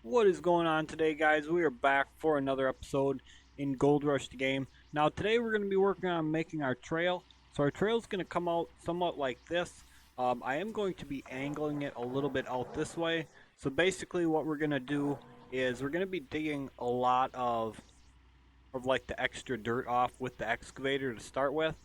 What is going on today, guys? We are back for another episode in Gold Rush the game. Now, today we're going to be working on making our trail. So our trail is going to come out somewhat like this. I am going to be angling it a little bit out this way. So basically what we're going to do is we're going to be digging a lot of like the extra dirt off with the excavator to start with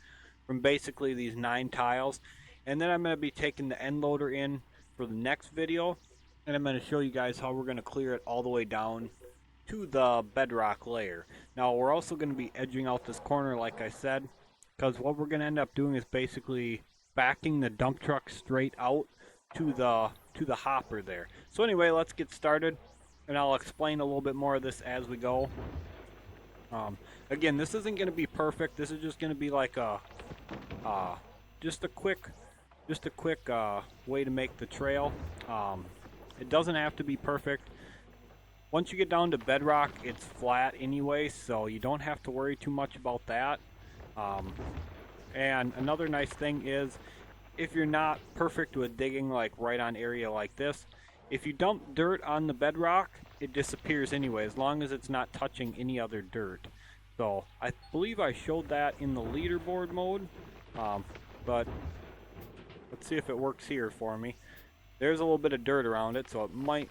from basically these 9 tiles. And then I'm going to be taking the end loader in for the next video, and I'm going to show you guys how we're going to clear it all the way down to the bedrock layer. Now we're also going to be edging out this corner like I said, because what we're going to end up doing is basically backing the dump truck straight out to the hopper there. So anyway, let's get started, and I'll explain a little bit more of this as we go. Um, Again, this isn't going to be perfect. This is just going to be like a uh, just a quick way to make the trail. It doesn't have to be perfect. Once you get down to bedrock, it's flat anyway, so you don't have to worry too much about that. Um, and another nice thing is, if you're not perfect with digging like right on area like this, if you dump dirt on the bedrock, it disappears anyway, as long as it's not touching any other dirt. So I believe I showed that in the leaderboard mode, but let's see if it works here for me. There's a little bit of dirt around it, so it might.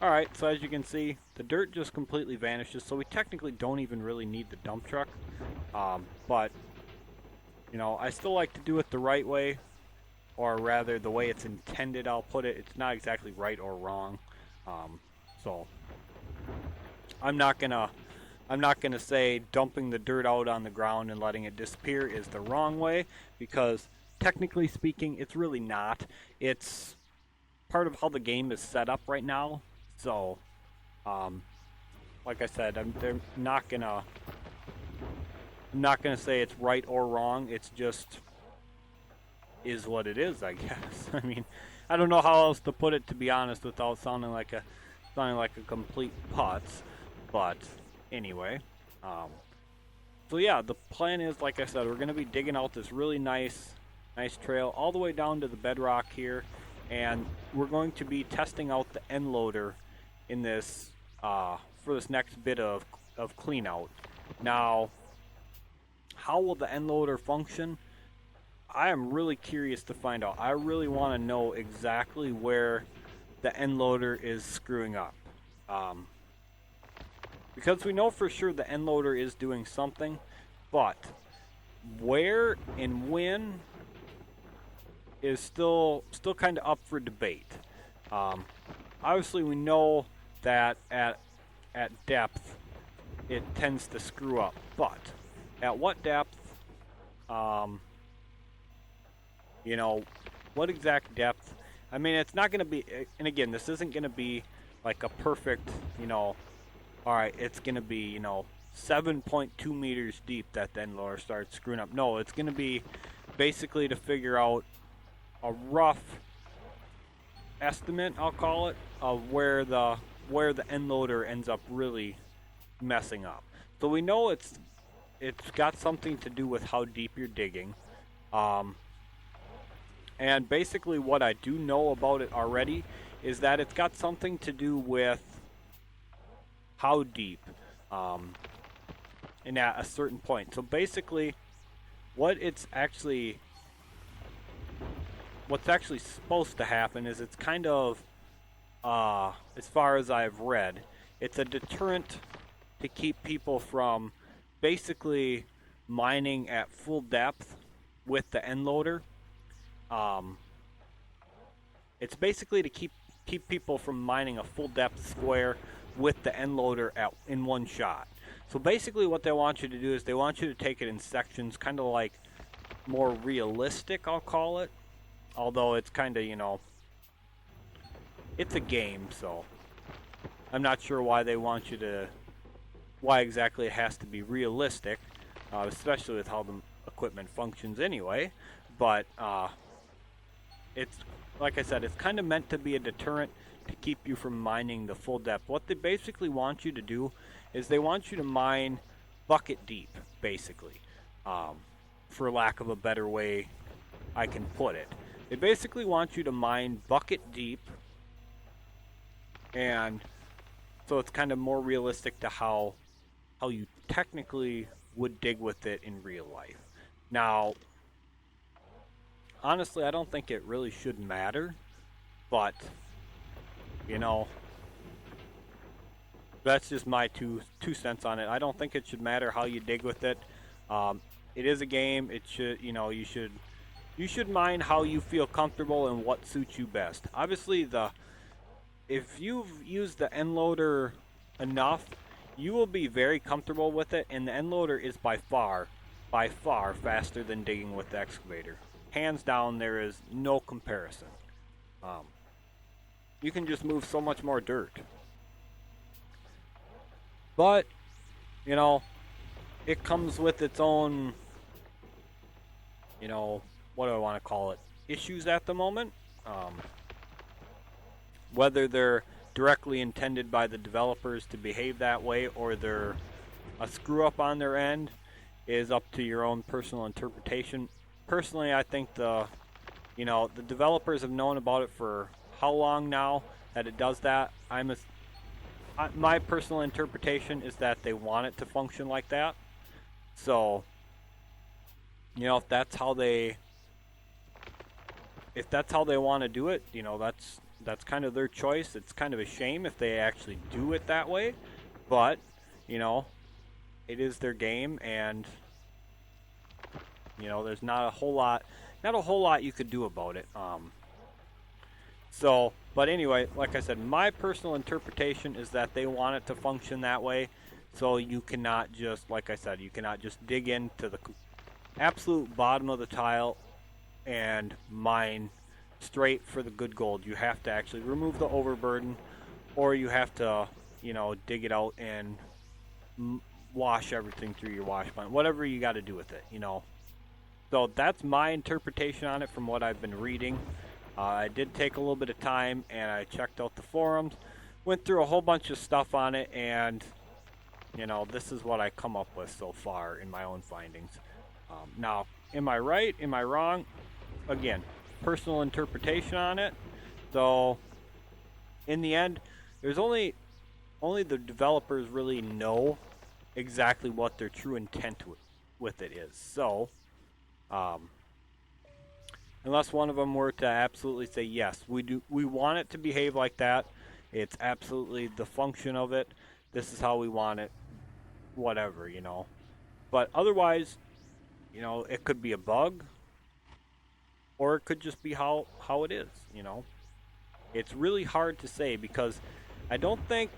Alright, so as you can see, the dirt just completely vanishes, so we technically don't even really need the dump truck. But, you know, I still like to do it the right way, or rather the way it's intended, I'll put it. It's not exactly right or wrong. So, I'm not gonna say dumping the dirt out on the ground and letting it disappear is the wrong way, because technically speaking, it's really not. It's part of how the game is set up right now. So, um, like I said, I'm not gonna say it's right or wrong. It's just is what it is, I guess. I mean, I don't know how else to put it, to be honest, without sounding like a complete putz. But anyway, um, so yeah, the plan is, like I said, we're gonna be digging out this really nice trail all the way down to the bedrock here, and we're going to be testing out the end loader in this for this next bit of clean out. Now, how will the end loader function? I am really curious to find out. I really want to know exactly where the end loader is screwing up. Um, because we know for sure the end loader is doing something, but where and when is still kind of up for debate. Um, Obviously, we know that at depth it tends to screw up, but at what depth? Um, you know, what exact depth? I mean, it's not going to be. And again, this isn't going to be like a perfect. All right, it's going to be 7.2 meters deep that then lower starts screwing up. No, it's going to be basically to figure out a rough estimate, I'll call it, of where the end loader ends up really messing up. So we know it's got something to do with how deep you're digging. Um, and basically what I do know about it already is that it's got something to do with how deep, um, and at a certain point. So basically what it's actually what's actually supposed to happen is it's kind of, as far as I've read, it's a deterrent to keep people from basically mining at full depth with the end loader. Um, it's basically to keep people from mining a full depth square with the end loader in one shot. So basically, what they want you to do is they want you to take it in sections, kind of like more realistic, I'll call it. Although it's kind of, it's a game, so I'm not sure why exactly it has to be realistic, especially with how the equipment functions anyway. But it's, like I said, it's kind of meant to be a deterrent to keep you from mining the full depth. What they basically want you to do is they want you to mine bucket deep, basically, um, for lack of a better way I can put it. They basically want you to mine bucket deep and so it's kind of more realistic to how you technically would dig with it in real life. Now, honestly, I don't think it really should matter, but you know, that's just my two cents on it. I don't think it should matter how you dig with it. It is a game. It should, you should mine how you feel comfortable and what suits you best. Obviously, if you've used the end loader enough, you will be very comfortable with it, and the end loader is by far faster than digging with the excavator. Hands down, there is no comparison. Um, you can just move so much more dirt. But, you know, it comes with its own, what do I want to call it? Issues at the moment. Whether they're directly intended by the developers to behave that way or they're a screw up on their end is up to your own personal interpretation. Personally, I think the developers have known about it for how long now that it does that. My personal interpretation is that they want it to function like that. So, if that's how they want to do it, that's kind of their choice. It's kind of a shame if they actually do it that way, but it is their game, and there's not a whole lot you could do about it. But anyway, like I said, my personal interpretation is that they want it to function that way. So you cannot just, like I said, you cannot just dig into the absolute bottom of the tile and mine straight for the good gold. You have to actually remove the overburden, or you have to, dig it out and wash everything through your wash plant. Whatever you got to do with it, So that's my interpretation on it from what I've been reading. I did take a little bit of time and I checked out the forums, went through a whole bunch of stuff on it, and this is what I come up with so far in my own findings. Now, am I right? Am I wrong? Again, personal interpretation on it. So, in the end, there's only the developers really know exactly what their true intent with it is. So, unless one of them were to absolutely say, yes, we want it to behave like that. It's absolutely the function of it. This is how we want it. Whatever, But otherwise, it could be a bug, or it could just be how it is, It's really hard to say because I don't think,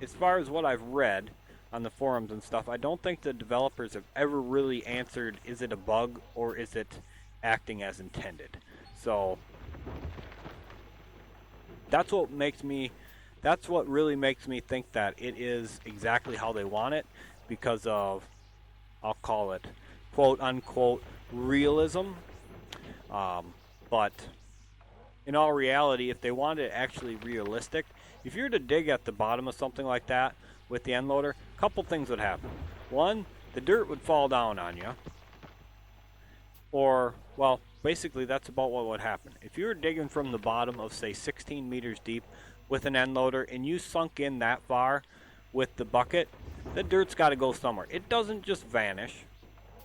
as far as what I've read on the forums and stuff, I don't think the developers have ever really answered, is it a bug or is it acting as intended? So that's what really makes me think that it is exactly how they want it, because of, I'll call it, quote unquote, realism. But in all reality, if they wanted it actually realistic, if you were to dig at the bottom of something like that with the end loader, a couple things would happen. One, the dirt would fall down on you. Or, well, basically that's about what would happen. If you were digging from the bottom of, say, 16 meters deep with an end loader and you sunk in that far with the bucket, the dirt's got to go somewhere. It doesn't just vanish.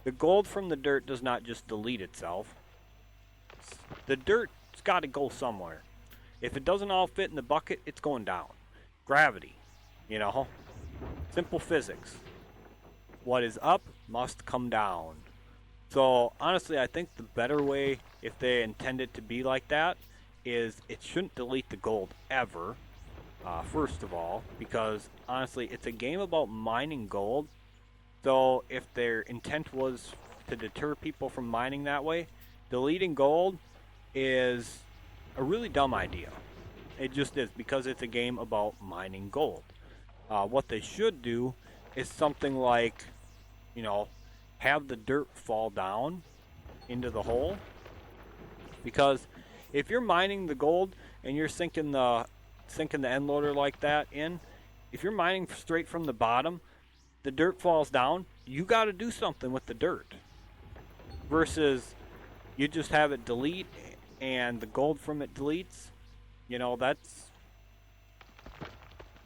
The gold from the dirt does not just delete itself. The dirt's got to go somewhere. If it doesn't all fit in the bucket, it's going down. Gravity, Simple physics. What is up must come down. So, honestly, I think the better way, if they intend it to be like that, is it shouldn't delete the gold ever, first of all, because, honestly, it's a game about mining gold. So, if their intent was to deter people from mining that way, deleting gold is a really dumb idea. It just is, because it's a game about mining gold. What they should do is something like, have the dirt fall down into the hole. Because if you're mining the gold and you're sinking the end loader like that in, if you're mining straight from the bottom, the dirt falls down, you got to do something with the dirt. Versus you just have it delete and the gold from it deletes.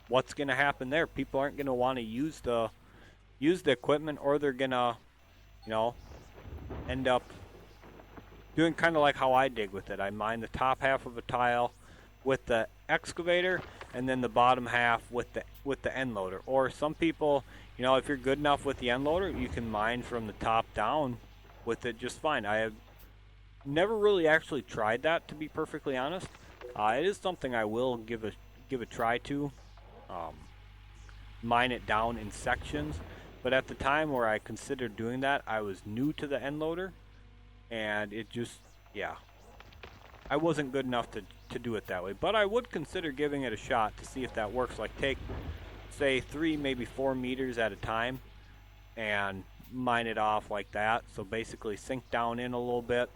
what's going to happen there? People aren't going to want to use the equipment, or they're going to, you know, end up doing kind of like how I dig with it. I mine the top half of a tile with the excavator, and then the bottom half with the end loader. Or some people, you know, if you're good enough with the end loader, you can mine from the top down with it just fine. I have never really actually tried that, to be perfectly honest. It is something I will give a try to. Mine it down in sections, but at the time where I considered doing that, I was new to the end loader, and it just, yeah, I wasn't good enough to do it that way. But I would consider giving it a shot to see if that works. Like, take, say, 3, maybe 4 meters at a time and mine it off like that. So basically sink down in a little bit,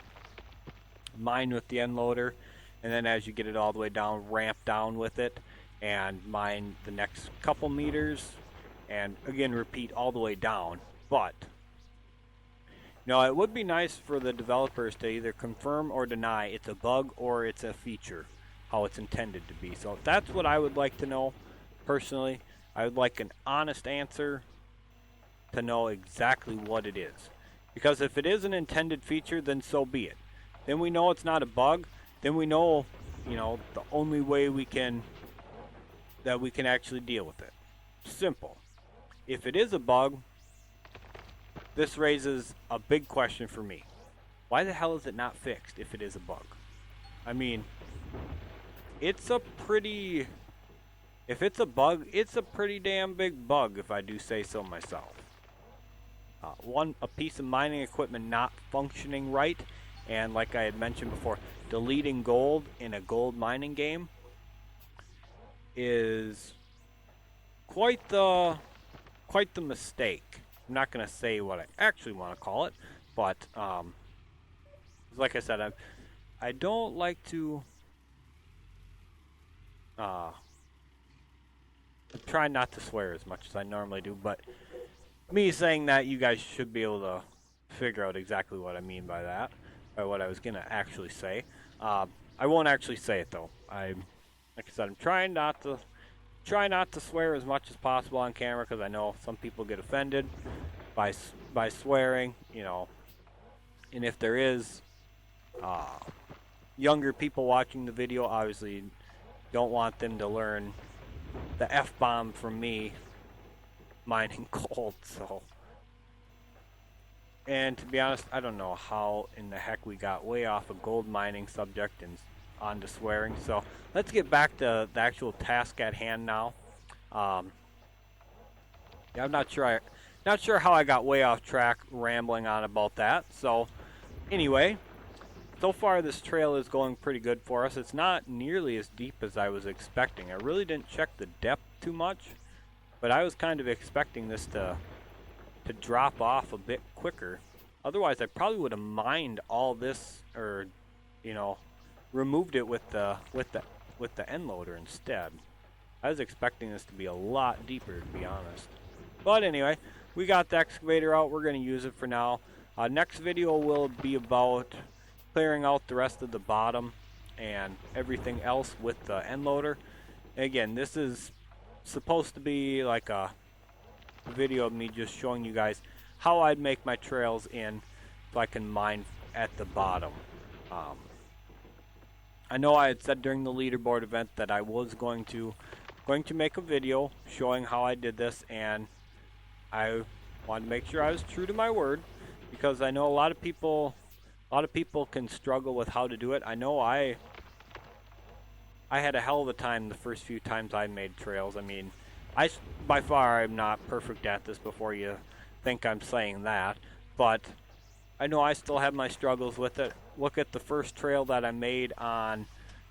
mine with the end loader, and then as you get it all the way down, ramp down with it and mine the next couple meters, and again repeat all the way down. But no, it would be nice for the developers to either confirm or deny it's a bug or it's a feature, how it's intended to be. So that's what I would like to know personally. I would like an honest answer to know exactly what it is. Because if it is an intended feature, then so be it. Then we know it's not a bug. Then we know, you know, the only way we can actually deal with it. Simple. If it is a bug, this raises a big question for me. Why the hell is it not fixed if it is a bug? I mean, it's a pretty... If it's a bug, it's a pretty damn big bug, if I do say so myself. A piece of mining equipment not functioning right, and like I had mentioned before, deleting gold in a gold mining game is quite the mistake. I'm not going to say what I actually want to call it, but like I said, I don't like to try not to swear as much as I normally do, but me saying that, you guys should be able to figure out exactly what I mean by that, or what I was going to actually say. I won't actually say it though. Like I said, I'm trying not to swear as much as possible on camera, because I know some people get offended by swearing, you know. And if there is younger people watching the video, obviously don't want them to learn the F-bomb from me mining gold. So, and to be honest, I don't know how in the heck we got way off a gold mining subject and onto swearing. So let's get back to the actual task at hand now. Yeah, I'm not sure how I got way off track rambling on about that. So anyway, so far this trail is going pretty good for us. It's not nearly as deep as I was expecting. I really didn't check the depth too much, but I was kind of expecting this to drop off a bit quicker. Otherwise I probably would have mined all this, or, you know, removed it with the end loader instead. I was expecting this to be a lot deeper, to be honest. But anyway, we got the excavator out. We're going to use it for now. Next video will be about clearing out the rest of the bottom and everything else with the end loader. Again, this is supposed to be like a video of me just showing you guys how I'd make my trails in, so I can mine at the bottom. I know I had said during the leaderboard event that I was going to make a video showing how I did this, and I wanted to make sure I was true to my word, because I know a lot of people can struggle with how to do it. I know I had a hell of a time the first few times I made trails. I mean, by far I'm not perfect at this, before you think I'm saying that, but I know I still have my struggles with it. Look at the first trail that I made on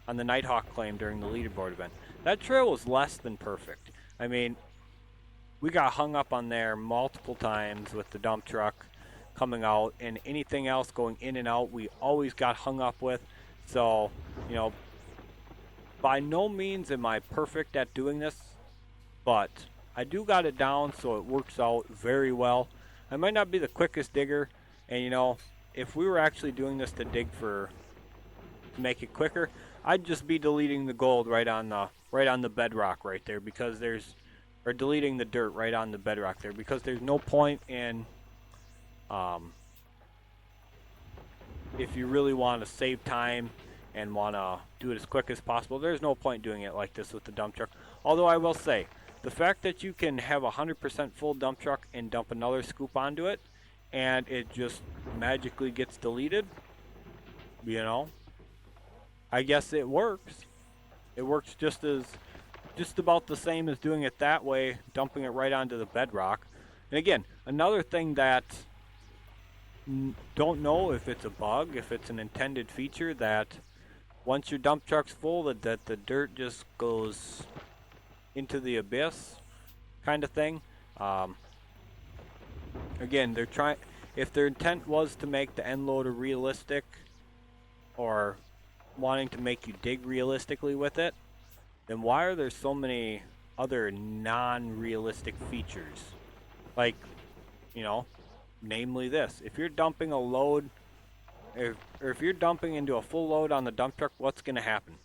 the Nighthawk claim during the leaderboard event. That trail was less than perfect. I mean, we got hung up on there multiple times with the dump truck coming out, and anything else going in and out we always got hung up with. So, you know, by no means am I perfect at doing this, but I do got it down so it works out very well. I might not be the quickest digger, and you know, if we were actually doing this to dig for to make it quicker, I'd just be deleting the gold right on the bedrock right there, because or deleting the dirt right on the bedrock there, because there's no point in if you really want to save time and want to do it as quick as possible, there's no point doing it like this with the dump truck. Although I will say, the fact that you can have a 100% full dump truck and dump another scoop onto it, and it just magically gets deleted, you know, I guess it works. It works just about the same as doing it that way, dumping it right onto the bedrock. And again, another thing that don't know if it's a bug, if it's an intended feature, that once your dump truck's full, that the dirt just goes into the abyss, kind of thing. Again, they're trying. If their intent was to make the end loader realistic, or wanting to make you dig realistically with it, then why are there so many other non-realistic features? Like, you know, namely this. If you're dumping a load, or if you're dumping into a full load on the dump truck, what's going to happen?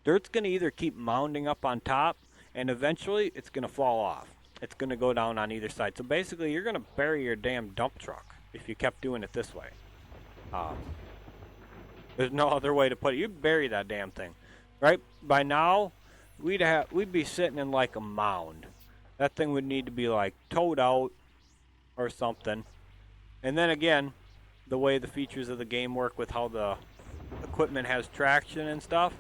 Dirt's going to either keep mounding up on top, and eventually it's going to fall off. It's going to go down on either side. So basically, you're going to bury your damn dump truck if you kept doing it this way. There's no other way to put it. You'd bury that damn thing, right? By now, we'd be sitting in like a mound. That thing would need to be like towed out or something. And then again, the way the features of the game work with how the equipment has traction and stuff,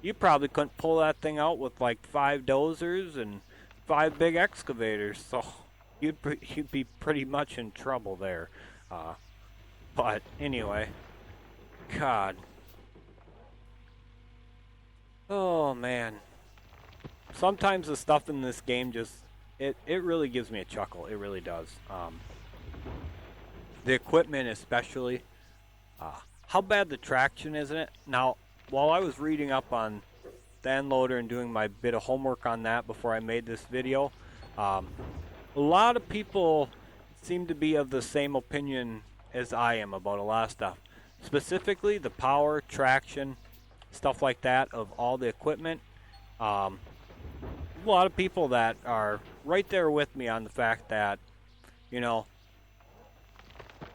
you probably couldn't pull that thing out with like 5 dozers and 5 big excavators. So you'd be pretty much in trouble there. But anyway, God. Oh man. Sometimes the stuff in this game just it really gives me a chuckle. It really does. The equipment especially. How bad the traction is in it. Now, while I was reading up on the end loader and doing my bit of homework on that before I made this video, a lot of people seem to be of the same opinion as I am about a lot of stuff. Specifically, the power, traction, stuff like that of all the equipment. A lot of people that are right there with me on the fact that, you know,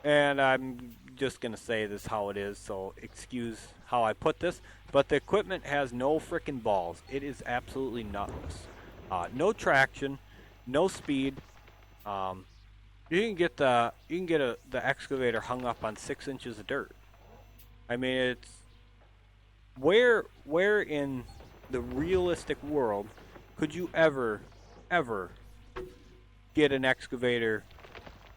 and I'm just going to say this how it is, so excuse how I put this, but the equipment has no frickin' balls. It is absolutely nutless. No traction, no speed. You can get the excavator hung up on 6 inches of dirt. I mean, it's where in the realistic world could you ever get an excavator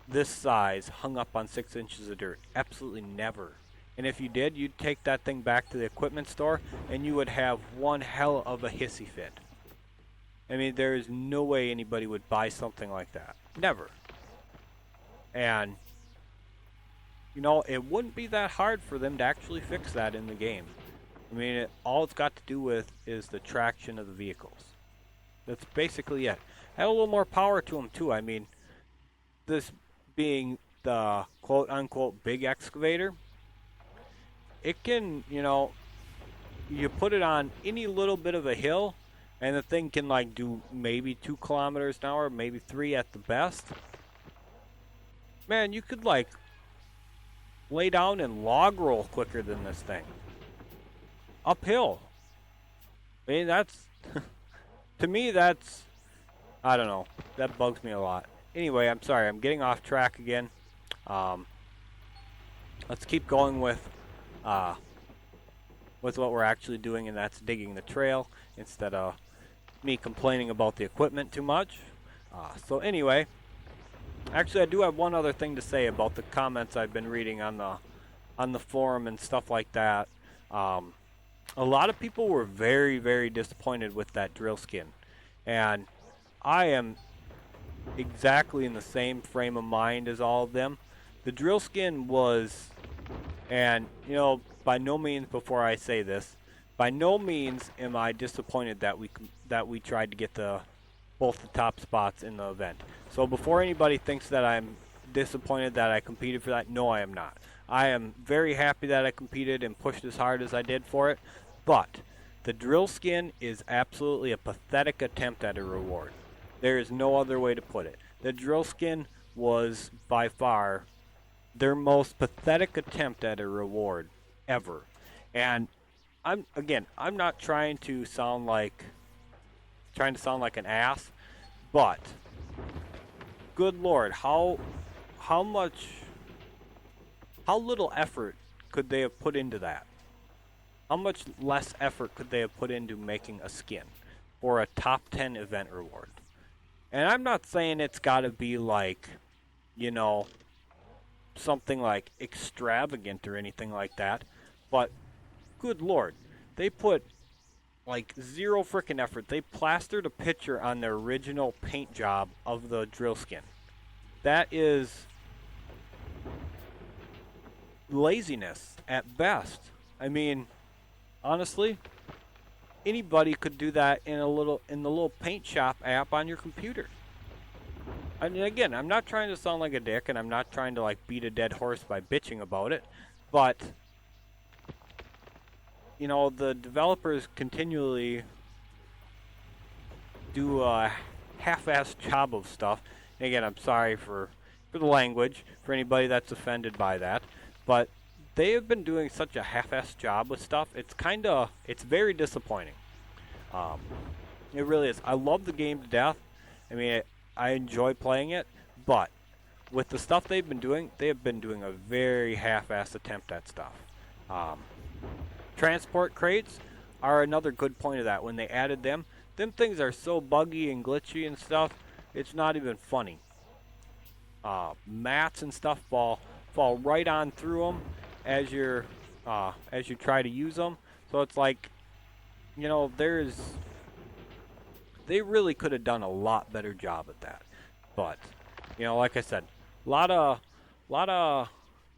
this size hung up on 6 inches of dirt? Absolutely never. And if you did, you'd take that thing back to the equipment store and you would have one hell of a hissy fit. I mean, there is no way anybody would buy something like that. Never. And, you know, it wouldn't be that hard for them to actually fix that in the game. I mean, all it's got to do with is the traction of the vehicles. That's basically it. Have a little more power to them, too. I mean, this being the quote-unquote big excavator, it can, you know, you put it on any little bit of a hill, and the thing can, like, do maybe 2 kilometers an hour, maybe 3 at the best. Man, you could, like, lay down and log roll quicker than this thing. Uphill. I mean, that's... to me, that's... I don't know. That bugs me a lot. Anyway, I'm sorry. I'm getting off track again. Let's keep going with what we're actually doing, and that's digging the trail instead of me complaining about the equipment too much. So anyway, actually I do have one other thing to say about the comments I've been reading on the forum and stuff like that. A lot of people were very, very disappointed with that drill skin, and I am exactly in the same frame of mind as all of them. The drill skin was, and you know, by no means, before I say this, by no means am I disappointed that we tried to get both the top spots in the event. So before anybody thinks that I'm disappointed that I competed for that, no, I am not. I am very happy that I competed and pushed as hard as I did for it, but the drill skin is absolutely a pathetic attempt at a reward. There is no other way to put it. The drill skin was by far their most pathetic attempt at a reward ever. And I'm not trying to sound like an ass, but good lord, how much how little effort could they have put into that? How much less effort could they have put into making a skin or a top 10 event reward? And I'm not saying it's got to be like, you know, something like extravagant or anything like that, but good lord, they put like zero freaking effort. They plastered a picture on their original paint job of the drill skin. That is laziness at best. I mean, honestly, anybody could do that in the little paint shop app on your computer. I mean, again, I'm not trying to sound like a dick, and I'm not trying to like beat a dead horse by bitching about it, but you know, the developers continually do a half-assed job of stuff. And again, I'm sorry for the language, for anybody that's offended by that, but they have been doing such a half-assed job with stuff. It's very disappointing. It really is. I love the game to death. I mean, I enjoy playing it, but with the stuff they've been doing, they have been doing a very half-assed attempt at stuff. Transport crates are another good point of that. When they added them things are so buggy and glitchy and stuff, it's not even funny. Mats and stuff fall right on through them as you try to use them. So it's like, you know, they really could have done a lot better job at that. But, you know, like I said, lot of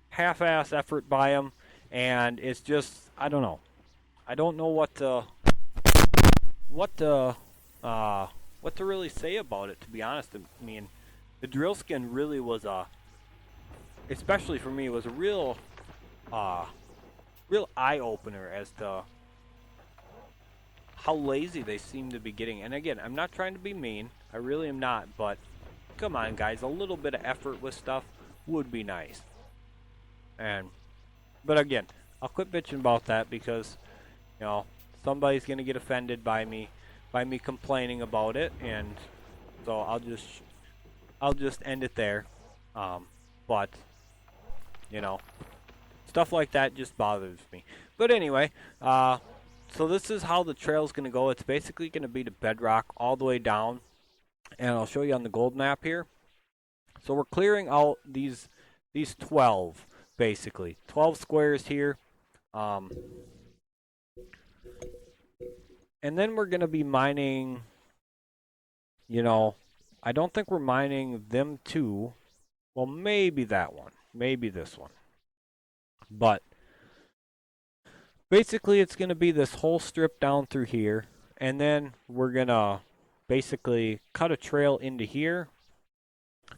half-ass effort by them, and it's just, I don't know. I don't know what to really say about it, to be honest. I mean, the drill skin really was especially for me, was a real eye opener as to how lazy they seem to be getting. And again, I'm not trying to be mean. I really am not, but come on, guys, a little bit of effort with stuff would be nice. But again, I'll quit bitching about that because, you know, somebody's gonna get offended by me complaining about it, and so I'll just end it there. But you know, stuff like that just bothers me. But anyway, so this is how the trail's gonna go. It's basically gonna be the bedrock all the way down, and I'll show you on the gold map here. So we're clearing out these 12, basically 12 squares here. And then we're going to be mining, you know, I don't think we're mining them two. Well, maybe that one. Maybe this one. But basically it's going to be this whole strip down through here. And then we're going to basically cut a trail into here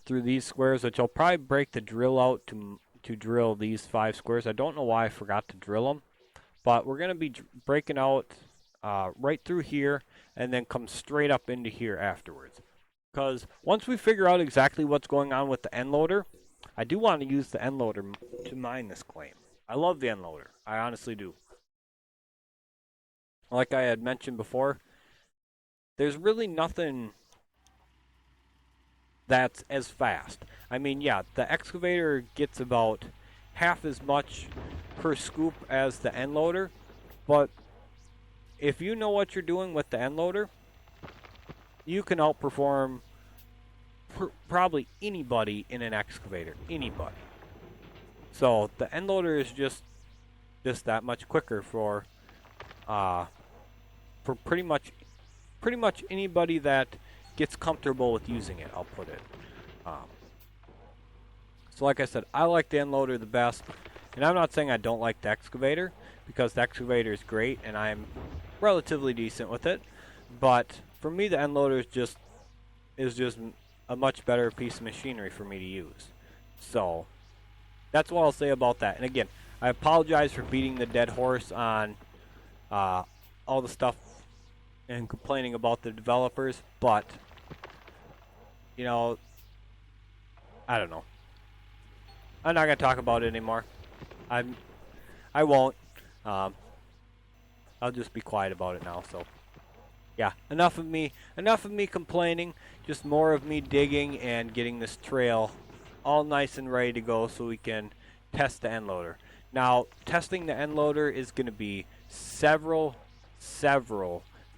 through these squares, which I'll probably break the drill out to drill these 5 squares. I don't know why I forgot to drill them. But we're going to be breaking out right through here and then come straight up into here afterwards. Because once we figure out exactly what's going on with the end loader, I do want to use the end loader to mine this claim. I love the end loader. I honestly do. Like I had mentioned before, there's really nothing that's as fast. I mean, yeah, the excavator gets about half as much per scoop as the end loader, but if you know what you're doing with the end loader, you can outperform probably anybody in an excavator. Anybody. So the end loader is just that much quicker for pretty much anybody that gets comfortable with using it. I'll put it. So like I said, I like the end loader the best, and I'm not saying I don't like the excavator, because the excavator is great and I'm relatively decent with it. But for me, the end loader is just a much better piece of machinery for me to use. So that's what I'll say about that. And again, I apologize for beating the dead horse on all the stuff and complaining about the developers, but you know, I don't know. I'm not gonna talk about it anymore. I won't. Um, I'll just be quiet about it now. So yeah, enough of me complaining. Just more of me digging and getting this trail all nice and ready to go so we can test the end loader. Now, testing the end loader is going to be several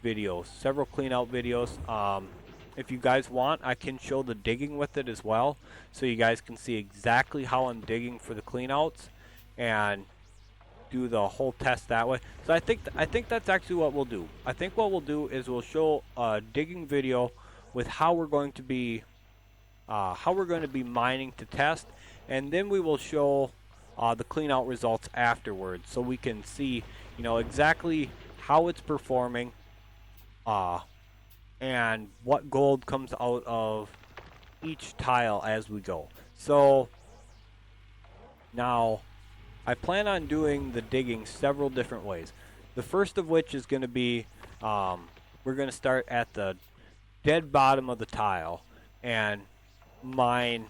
videos, several clean out videos. If you guys want, I can show the digging with it as well, so you guys can see exactly how I'm digging for the clean outs and do the whole test that way. So I think that's actually what we'll do. I think what we'll do is we'll show a digging video with how we're going to be mining to test, and then we will show the clean out results afterwards, so we can see, you know, exactly how it's performing, and what gold comes out of each tile as we go. So now I plan on doing the digging several different ways. The first of which is going to be, we're going to start at the dead bottom of the tile and mine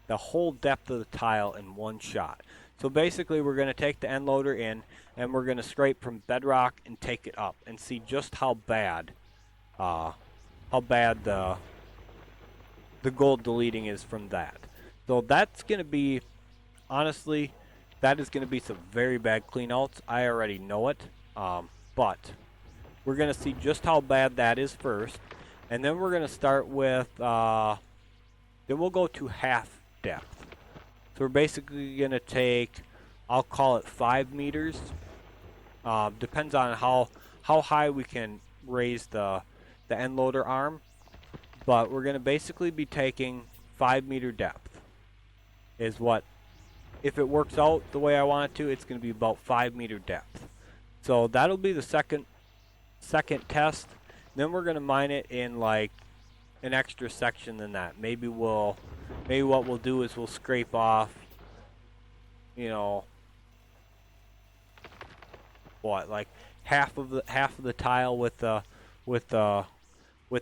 the whole depth of the tile in one shot. So basically we're going to take the end loader in and we're going to scrape from bedrock and take it up and see just how bad the gold deleting is from that. So that's going to be, honestly, that is going to be some very bad cleanouts. I already know it, but we're going to see just how bad that is first, and then we're going to start with, then we'll go to half depth. So we're basically going to take, I'll call it 5 meters. Depends on how high we can raise the end loader arm, but we're going to basically be taking 5 meter depth is what, if it works out the way I want it to, it's going to be about 5 meter depth. So that'll be the second test. Then we're going to mine it in like an extra section than that. Maybe what we'll do is we'll scrape off, you know, what, like half of the tile with the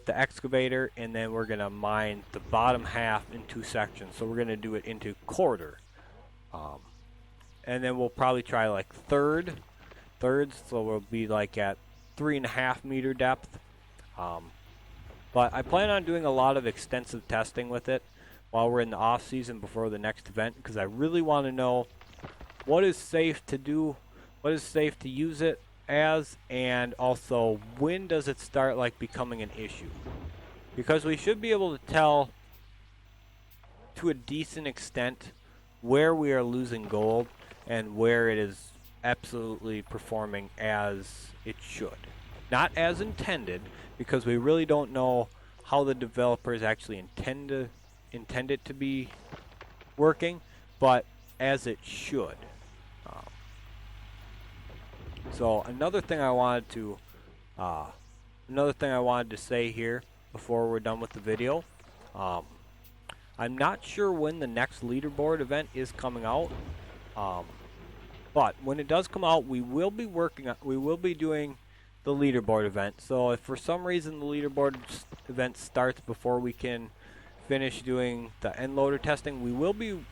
excavator, and then we're going to mine the bottom half in 2 sections. So we're going to do it into quarter. And then we'll probably try like thirds, so we'll be like at 3.5 meter depth. But I plan on doing a lot of extensive testing with it while we're in the off season before the next event, because I really want to know what is safe to do, what is safe to use it as, and also when does it start like becoming an issue, because we should be able to tell to a decent extent where we are losing gold and where it is absolutely performing as it should. Not as intended, because we really don't know how the developers actually intend it to be working, but as it should. So another thing I wanted to say here before we're done with the video, I'm not sure when the next leaderboard event is coming out, but when it does come out, we will be doing the leaderboard event. So if for some reason the leaderboard event starts before we can finish doing the end loader testing, we will be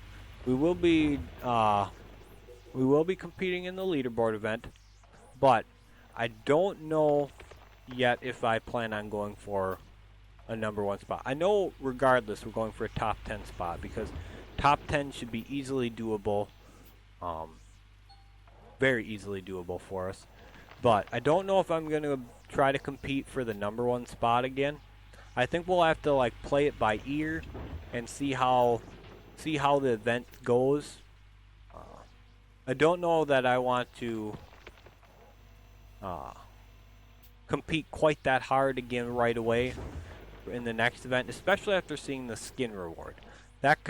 competing in the leaderboard event. But I don't know yet if I plan on going for a #1 spot. I know regardless we're going for a top 10 spot, because top 10 should be easily doable, very easily doable for us. But I don't know if I'm going to try to compete for the #1 spot again. I think we'll have to like play it by ear and see how the event goes. I don't know that I want to compete quite that hard again right away in the next event, especially after seeing the skin reward. That's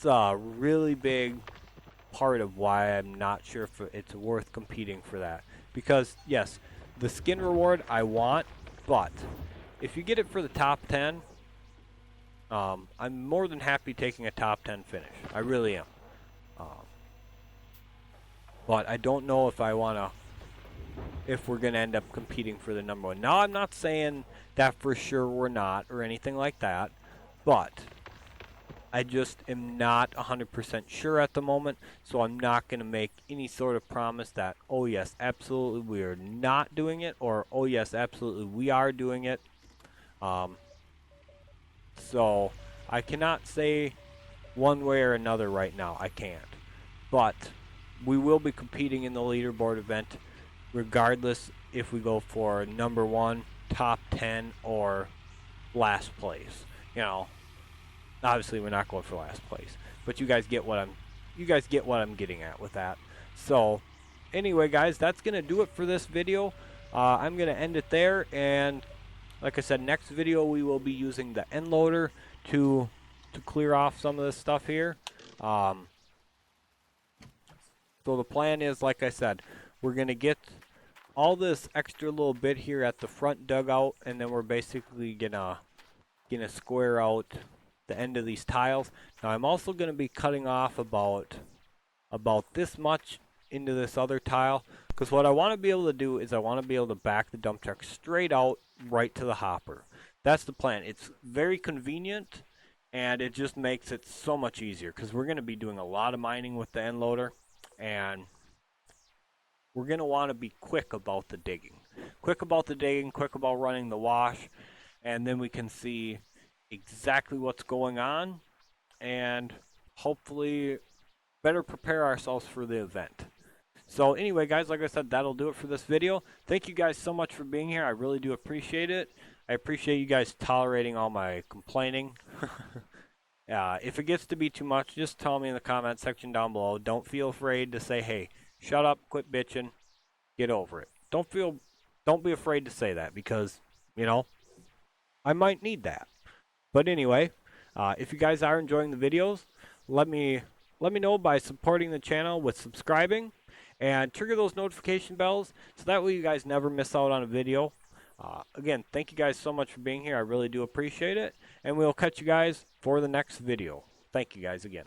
a really big part of why I'm not sure if it's worth competing for that. Because yes, the skin reward I want, but if you get it for the top 10, I'm more than happy taking a top 10 finish. I really am. But I don't know if we're going to end up competing for the number one. Now, I'm not saying that for sure we're not or anything like that, but I just am not 100% sure at the moment, so I'm not going to make any sort of promise that, oh yes, absolutely we are not doing it, or oh yes, absolutely we are doing it. So I cannot say one way or another right now. I can't. But we will be competing in the leaderboard event regardless if we go for number one, top 10, or last place. You know, obviously we're not going for last place, but you guys get what I'm getting at with that. So anyway, guys, that's gonna do it for this video. I'm gonna end it there, and like I said, next video we will be using the end loader to clear off some of this stuff here. So the plan is, like I said, we're gonna get all this extra little bit here at the front dugout, and then we're basically gonna square out the end of these tiles. Now I'm also going to be cutting off about this much into this other tile, because what I want to be able to do is I want to be able to back the dump truck straight out right to the hopper. That's the plan. It's very convenient, and it just makes it so much easier, because we're going to be doing a lot of mining with the end loader, and we're going to want to be quick about the digging. Quick about running the wash, and then we can see exactly what's going on and hopefully better prepare ourselves for the event. So anyway, guys, like I said, that'll do it for this video. Thank you guys so much for being here. I really do appreciate it. I appreciate you guys tolerating all my complaining. If it gets to be too much, just tell me in the comment section down below. Don't feel afraid to say, hey, shut up, quit bitching, get over it. Don't be afraid to say that, because, you know, I might need that. But anyway, if you guys are enjoying the videos, let me know by supporting the channel with subscribing, and trigger those notification bells so that way you guys never miss out on a video. Again, thank you guys so much for being here. I really do appreciate it, and we'll catch you guys for the next video. Thank you guys again.